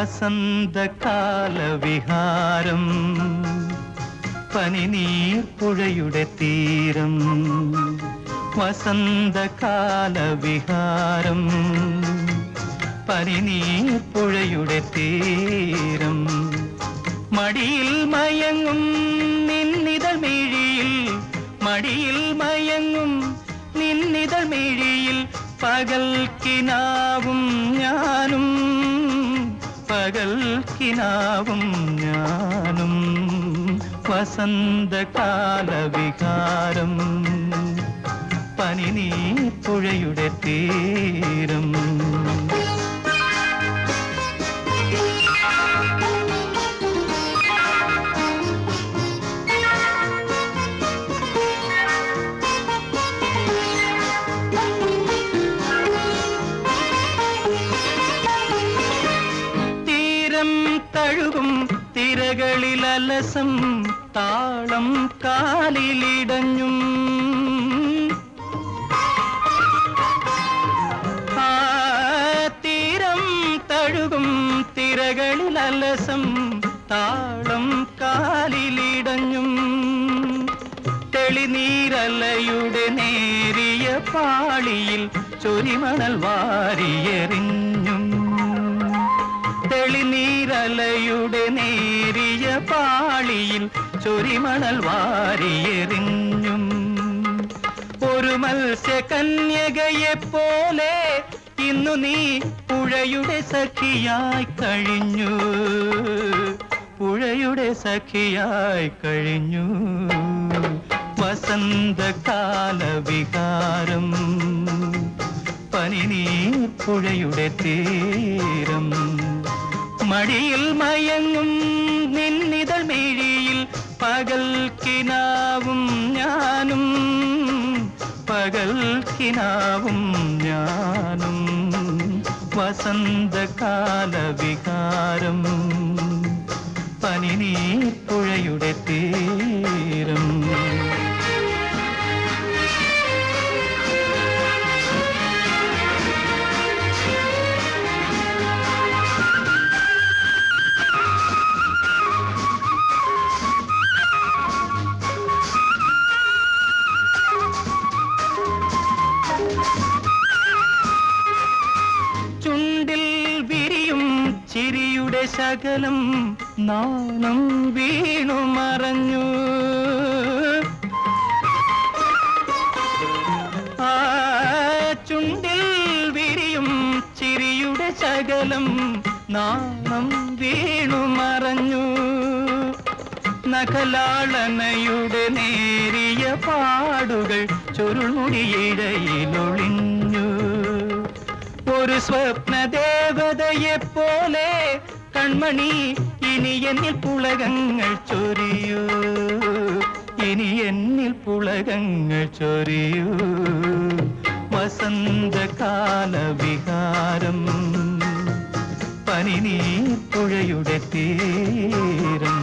വസന്തകാലവിഹാരം പനിനീർപ്പുഴയുടെ തീരം വസന്തകാലവിഹാരം പനിനീർപ്പുഴയുടെ തീരം മടിയിൽ മയങ്ങും നിന്നിതൾ മിഴിയിൽ മടിയിൽ മയങ്ങും നിന്നിതൾ മിഴിയിൽ പകൽക്കിനാവും ഞാനും പകൽക്കിനാവും ഞാനും വസന്തകാലവിഹാരം പനിനീർപ്പുഴയുടെ തീരം തഴുകും തിരകളിൽ അലസം താളം കാലിലിടഞ്ഞും ആ തീരം തഴുകും തിരകളിൽ അലസം താളം കാലിലിടഞ്ഞും തെളിനീരലയുടെ നേരിയ പാളിയിൽ ചൊരിമണൽ വാരിയെറിഞ്ഞും തെളിനീരലയുടെ നേരിയ പാളിയിൽ ചൊരിമണൽ വാരിയെറിഞ്ഞും ഒരു മത്സ്യകന്യകയെപ്പോലെ ഇന്നു നീ പുഴയുടെ സഖിയായി കഴിഞ്ഞു പുഴയുടെ സഖിയായി കഴിഞ്ഞു വസന്തകാലവിഹാരം പനിനീർപ്പുഴയുടെ തീരം മടിയിൽ മയങ്ങും നിന്നിതൾ മിഴിയിൽ പകൽക്കിനാവും ഞാനും പകൽക്കിനാവും ഞാനും വസന്തകാലവിഹാരം പനിനീർപ്പുഴയുടെ തീരം ചിരിയുടെ ശകലം നാണം വീണു മറഞ്ഞു ആ ചുണ്ടിൽ വിരിയും ചിരിയുടെ ശകലം നാണം വീണു മറഞ്ഞു നഖലാളനയുടെ നേരിയ പാടുകൾ ചുരുൾമുടിയിടയിലൊളിഞ്ഞു ഒരു സ്വപ്നദേവതയെപ്പോലെ കൺമണി ഇനി എന്നിൽ പുളകങ്ങൾ ചൊരിയൂ ഇനി എന്നിൽ പുളകങ്ങൾ ചൊരിയൂ വസന്തകാലവിഹാരം പനിനീർപ്പുഴയുടെ തീരം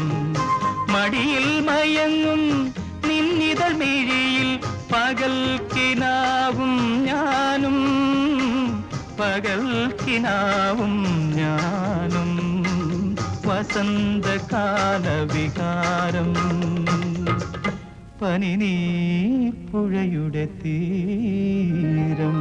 മടിയിൽ മയങ്ങും നിന്നിതൾ മിഴിയിൽ പകൽക്കിനാവും ഞാനും പകൽക്കിനാവും ഞാനും വസന്തകാലവിഹാരം പനിനീർപ്പുഴയുടെ തീരം